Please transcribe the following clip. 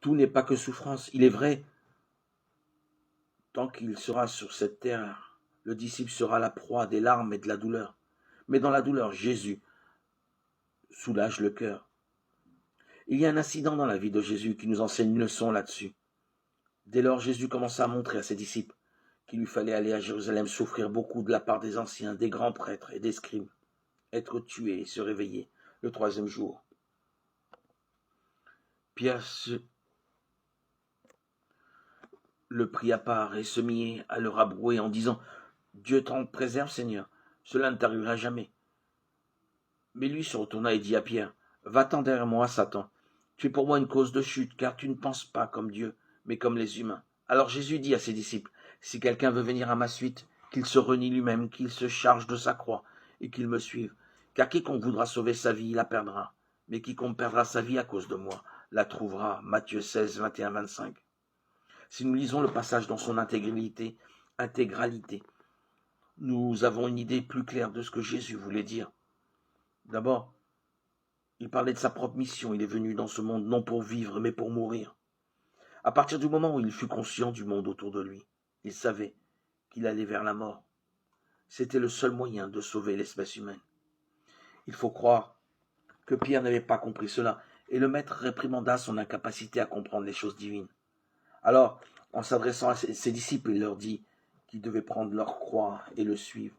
Tout n'est pas que souffrance. Il est vrai, tant qu'il sera sur cette terre, le disciple sera la proie des larmes et de la douleur. Mais dans la douleur, Jésus soulage le cœur. Il y a un incident dans la vie de Jésus qui nous enseigne une leçon là-dessus. Dès lors, Jésus commença à montrer à ses disciples qu'il lui fallait aller à Jérusalem souffrir beaucoup de la part des anciens, des grands prêtres et des scribes, être tué et se réveiller le troisième jour. Pierre le prit à part et se mit à le rabrouer en disant « Dieu t'en préserve, Seigneur, cela ne t'arrivera jamais. » Mais lui se retourna et dit à Pierre « Va-t'en derrière moi, Satan. Tu es pour moi une cause de chute, car tu ne penses pas comme Dieu, mais comme les humains. » Alors Jésus dit à ses disciples « Si quelqu'un veut venir à ma suite, qu'il se renie lui-même, qu'il se charge de sa croix, et qu'il me suive. Car quiconque voudra sauver sa vie, la perdra. Mais quiconque perdra sa vie à cause de moi, la trouvera. » Matthieu 16, 21, 25. Si nous lisons le passage dans son intégralité, nous avons une idée plus claire de ce que Jésus voulait dire. D'abord, il parlait de sa propre mission. Il est venu dans ce monde non pour vivre, mais pour mourir. À partir du moment où il fut conscient du monde autour de lui, il savait qu'il allait vers la mort. C'était le seul moyen de sauver l'espèce humaine. Il faut croire que Pierre n'avait pas compris cela, et le maître réprimanda son incapacité à comprendre les choses divines. Alors, en s'adressant à ses disciples, il leur dit qu'ils devaient prendre leur croix et le suivre.